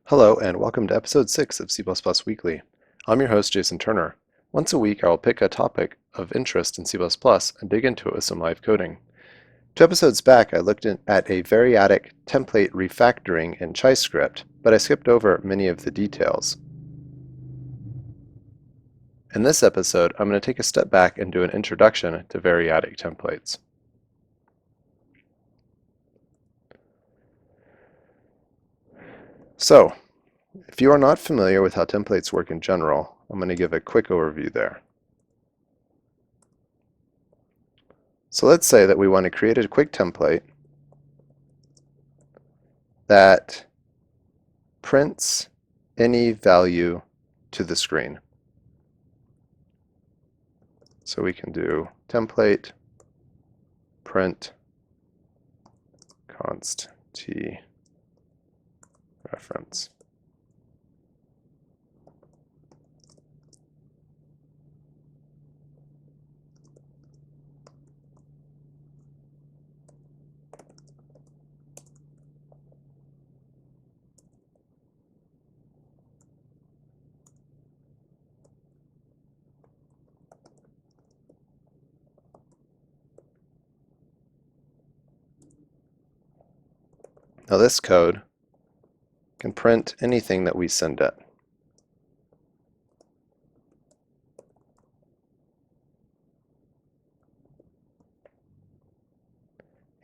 Hello and welcome to episode 6 of C++ Weekly. I'm your host Jason Turner. Once a week I will pick a topic of interest in C++ and dig into it with some live coding. 2 episodes back I looked at a Variadic template refactoring in ChiScript, but I skipped over many of the details. In this episode I'm going to take a step back and do an introduction to Variadic templates. So, if you are not familiar with how templates work in general, I'm going to give a quick overview there. So let's say that we want to create a quick template that prints any value to the screen. So we can do template print const t reference. Now this code can print anything that we send it.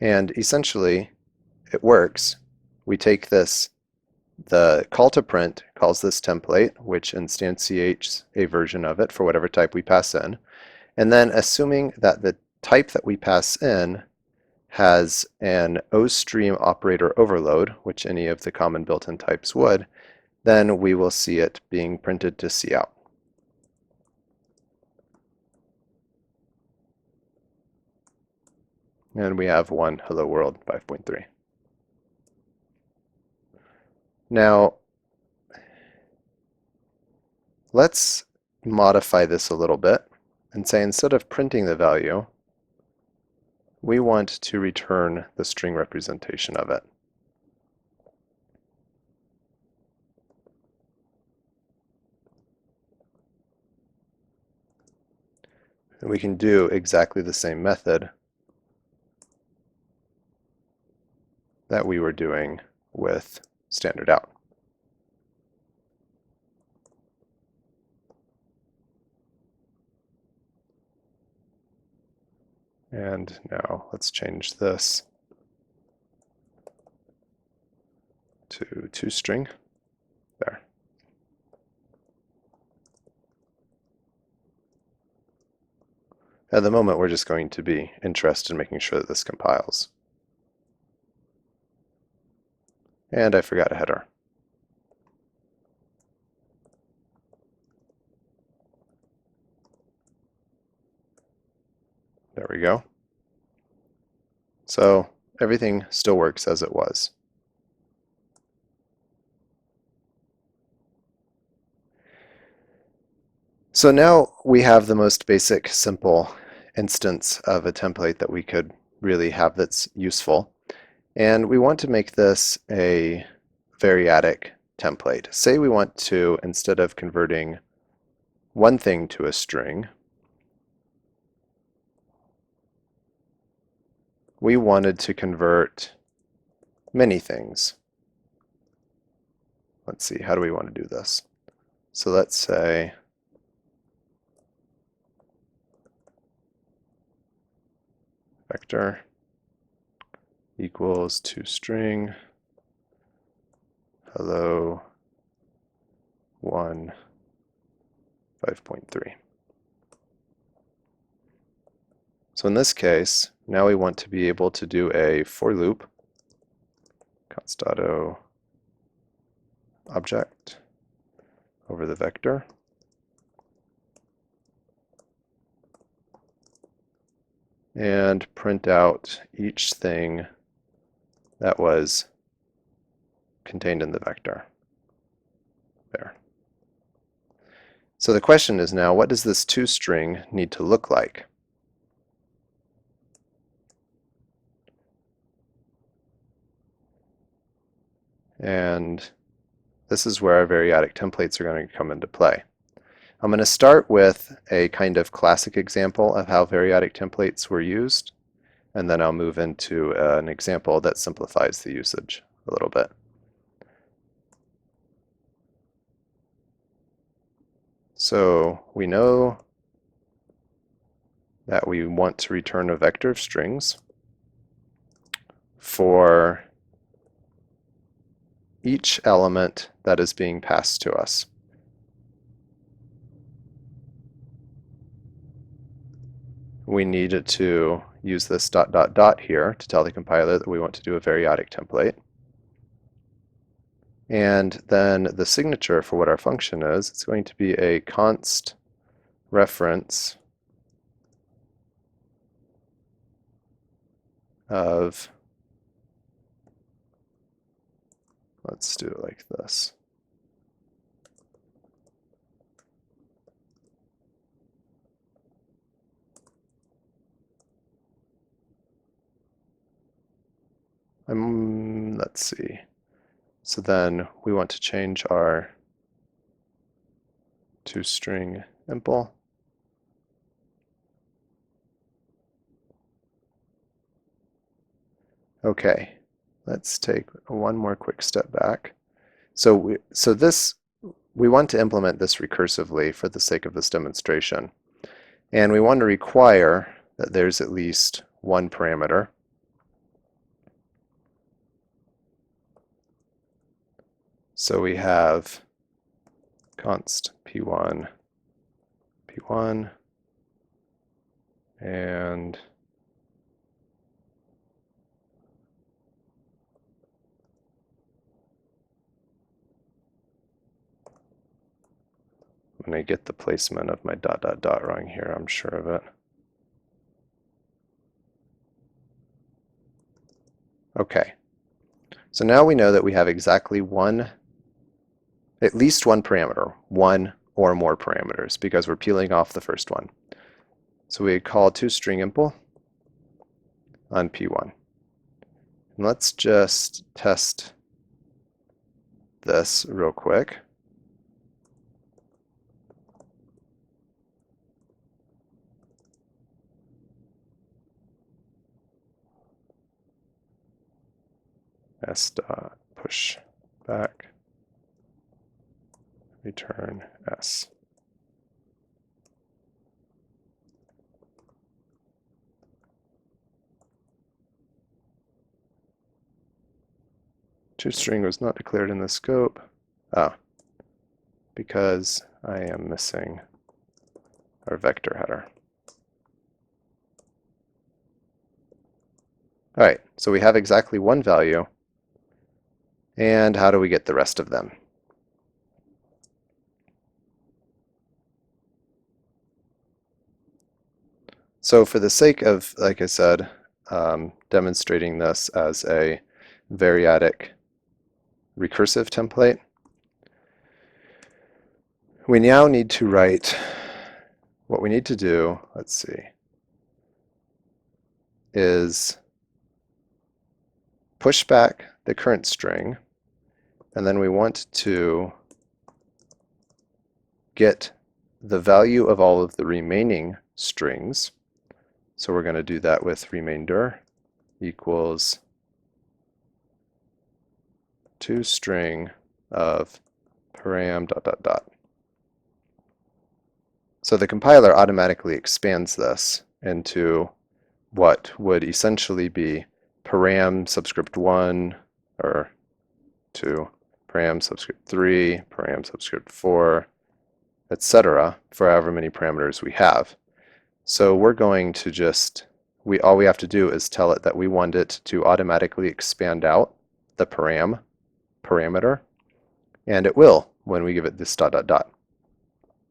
And essentially it works. We take this, the call to print calls this template, which instantiates a version of it for whatever type we pass in. And then assuming that the type that we pass in has an OStream operator overload, which any of the common built-in types would, then we will see it being printed to cout. And we have one Hello World 5.3. Now, let's modify this a little bit and say instead of printing the value, we want to return the string representation of it. And we can do exactly the same method that we were doing with standard out. And now let's change this to toString. There. At the moment, we're just going to be interested in making sure that this compiles. And I forgot a header. There we go. So everything still works as it was. So now we have the most basic, simple instance of a template that we could really have that's useful. And we want to make this a Variadic template. Say we want to, instead of converting one thing to a string, we wanted to convert many things. Let's see, how do we want to do this? So let's say vector equals toString hello 1 5.3. So in this case, now we want to be able to do a for loop, const.o object over the vector. And print out each thing that was contained in the vector. There. So the question is now, what does this toString need to look like? And this is where our variadic templates are going to come into play. I'm going to start with a kind of classic example of how variadic templates were used, and then I'll move into an example that simplifies the usage a little bit. So we know that we want to return a vector of strings for each element that is being passed to us. We needed to use this ... here to tell the compiler that we want to do a variadic template. And then the signature for what our function is, it's going to be a const reference of, let's do it like this. Let's see. So then we want to change our toString impl. Okay, let's take one more quick step back. So we want to implement this recursively for the sake of this demonstration. And we want to require that there's at least one parameter. So we have const p1, and when I get the placement of my ... wrong here, I'm sure of it. Okay, so now we know that we have exactly at least one parameter, one or more parameters, because we're peeling off the first one. So we call toString impl on p1. And let's just test this real quick. s.push back, return s. toString was not declared in the scope. Because I am missing our vector header. All right, so we have exactly one value. And how do we get the rest of them? So for the sake of, like I said, demonstrating this as a variadic recursive template, we now need to write, what we need to do, let's see, is push back the current string, and then we want to get the value of all of the remaining strings. So we're going to do that with remainder equals toString of param ... So the compiler automatically expands this into what would essentially be param subscript 1 or 2, param subscript 3, param subscript 4, etc. for however many parameters we have. So we're going to just, all we have to do is tell it that we want it to automatically expand out the parameter, and it will when we give it this ...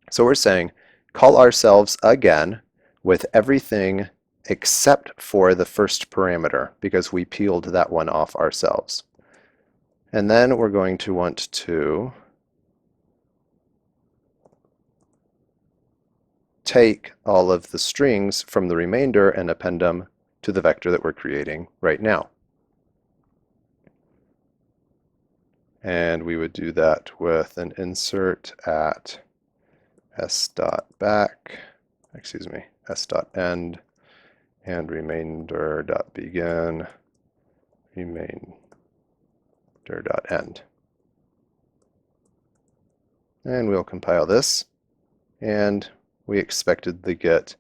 So we're saying call ourselves again with everything except for the first parameter, because we peeled that one off ourselves. And then we're going to want to take all of the strings from the remainder and append them to the vector that we're creating right now. And we would do that with an insert at s.back, s.end, and remainder.begin, remainder.end. And we'll compile this, and we expected to get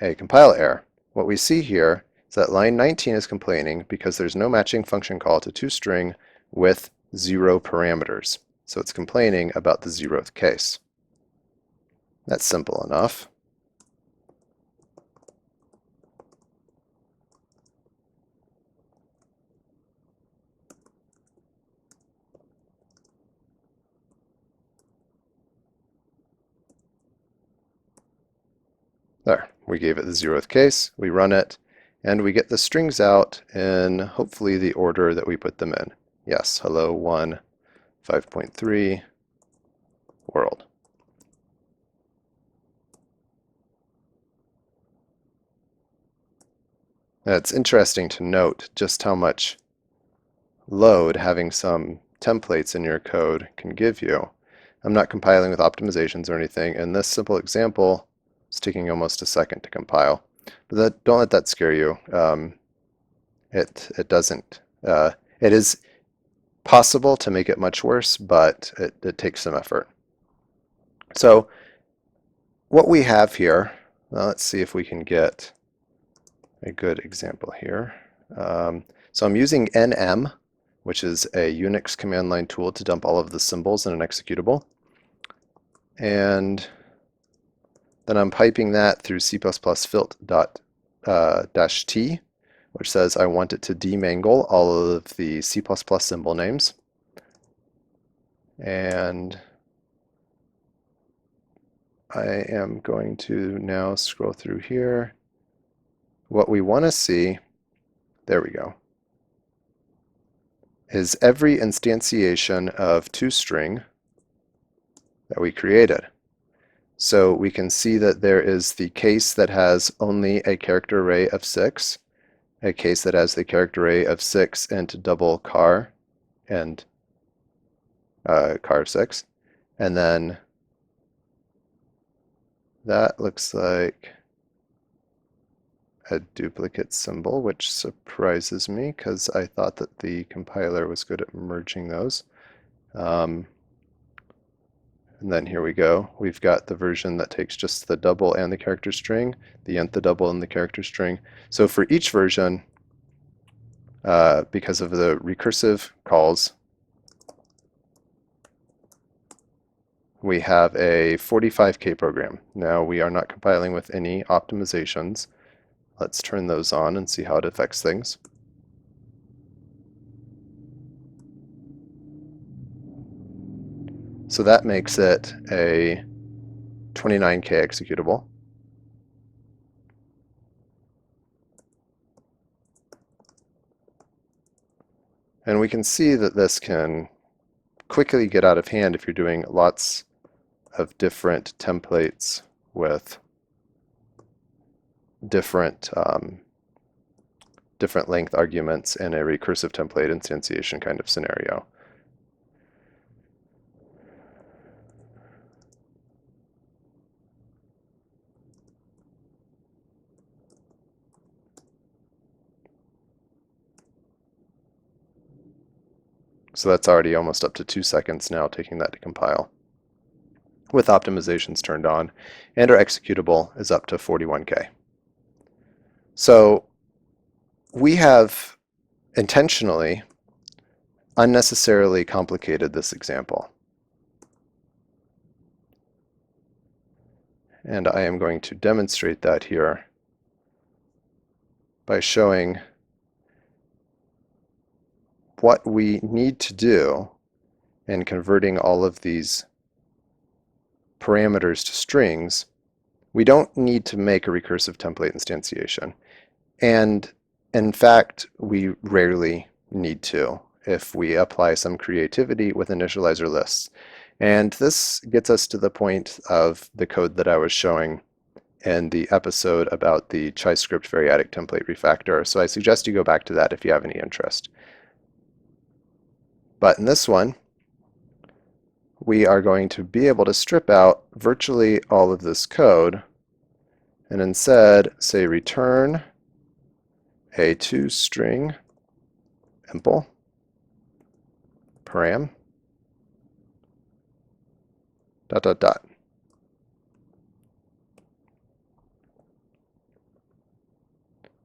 a compile error. What we see here is that line 19 is complaining because there's no matching function call to toString with 0 parameters. So it's complaining about the 0th case. That's simple enough. There, we gave it the 0th case, we run it, and we get the strings out in hopefully the order that we put them in. Yes, hello 1, 5.3, world. Now, it's interesting to note just how much load having some templates in your code can give you. I'm not compiling with optimizations or anything, and this simple example is taking almost a second to compile. But don't let that scare you. It doesn't. It is possible to make it much worse, but it takes some effort. So what we have here, well, let's see if we can get a good example here. So I'm using nm, which is a Unix command line tool to dump all of the symbols in an executable. And then I'm piping that through C++ filt.-t, which says I want it to demangle all of the C++ symbol names. And I am going to now scroll through here. What we want to see, there we go, is every instantiation of toString that we created. So we can see that there is the case that has only a character array of 6, a case that has the character array of 6 and double char and char of 6, and then that looks like a duplicate symbol, which surprises me because I thought that the compiler was good at merging those. And then here we go. We've got the version that takes just the double and the character string, the nth, the double, and the character string. So for each version, because of the recursive calls, we have a 45K program. Now we are not compiling with any optimizations. Let's turn those on and see how it affects things. So that makes it a 29K executable. And we can see that this can quickly get out of hand if you're doing lots of different templates with different length arguments in a recursive template instantiation kind of scenario. So that's already almost up to 2 seconds now taking that to compile, with optimizations turned on, and our executable is up to 41K. So we have intentionally unnecessarily complicated this example. And I am going to demonstrate that here by showing what we need to do in converting all of these parameters to strings. We don't need to make a recursive template instantiation. And in fact, we rarely need to if we apply some creativity with initializer lists. And this gets us to the point of the code that I was showing in the episode about the ChiScript Variadic template refactor. So I suggest you go back to that if you have any interest. But in this one, we are going to be able to strip out virtually all of this code and instead say return a toString impl param dot dot dot.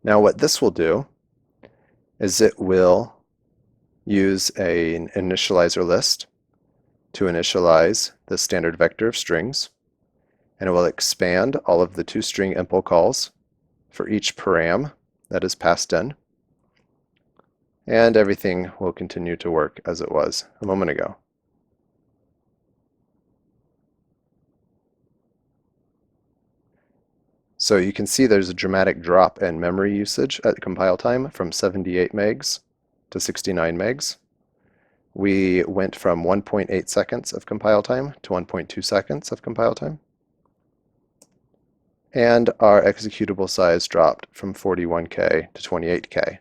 Now what this will do is it will use an initializer list to initialize the standard vector of strings, and it will expand all of the toString impl calls for each param that is passed in, and everything will continue to work as it was a moment ago. So you can see there's a dramatic drop in memory usage at compile time from 78 megs to 69 megs. We went from 1.8 seconds of compile time to 1.2 seconds of compile time. And our executable size dropped from 41K to 28K.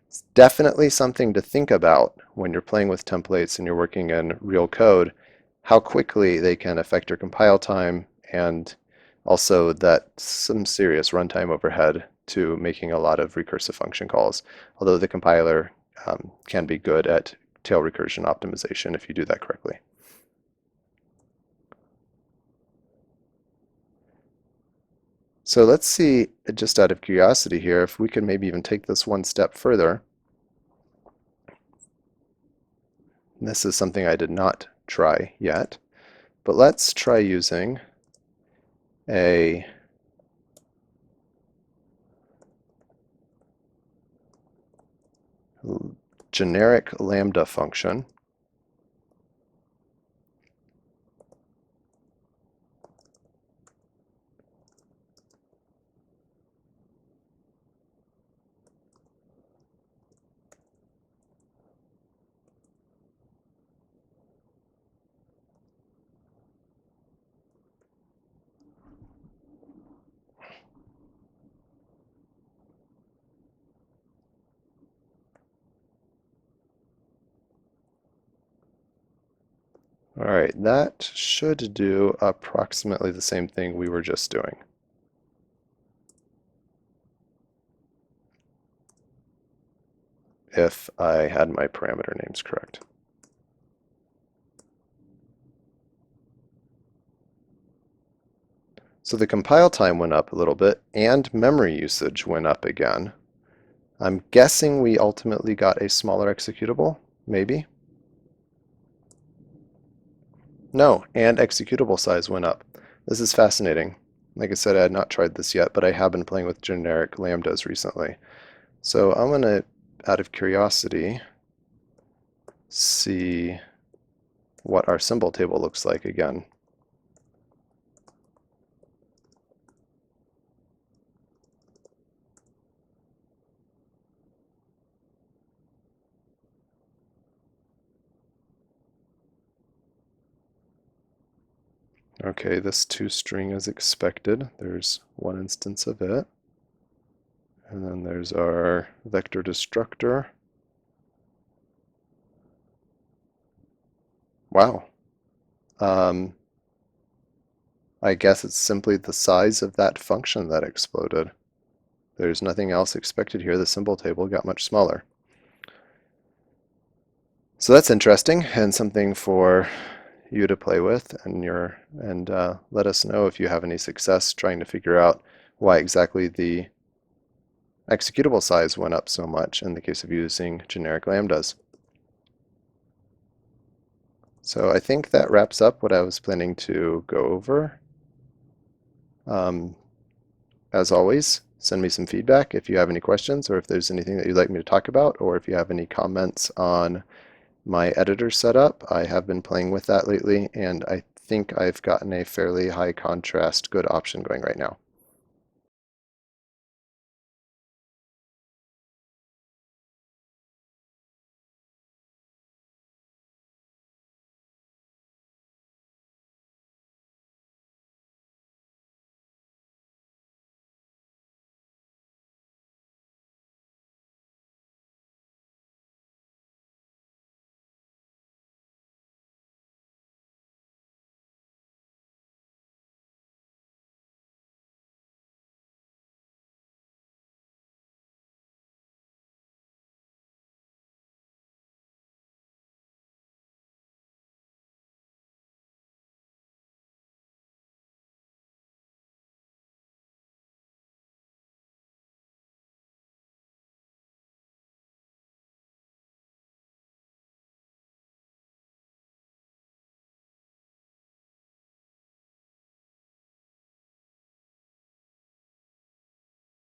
It's definitely something to think about when you're playing with templates and you're working in real code, how quickly they can affect your compile time, and also that some serious runtime overhead to making a lot of recursive function calls, although the compiler can be good at tail recursion optimization if you do that correctly. So let's see, just out of curiosity here, if we could maybe even take this one step further. This is something I did not try yet, but let's try using a generic lambda function All right, that should do approximately the same thing we were just doing. If I had my parameter names correct. So the compile time went up a little bit and memory usage went up again. I'm guessing we ultimately got a smaller executable, maybe? No, and executable size went up. This is fascinating. Like I said, I had not tried this yet, but I have been playing with generic lambdas recently. So I'm going to, out of curiosity, see what our symbol table looks like again. Okay, this toString is expected. There's one instance of it. And then there's our vector destructor. Wow. I guess it's simply the size of that function that exploded. There's nothing else expected here. The symbol table got much smaller. So that's interesting and something for you to play with, and let us know if you have any success trying to figure out why exactly the executable size went up so much in the case of using generic lambdas. So I think that wraps up what I was planning to go over. As always, send me some feedback if you have any questions, or if there's anything that you'd like me to talk about, or if you have any comments on my editor setup. I have been playing with that lately, and I think I've gotten a fairly high contrast good option going right now.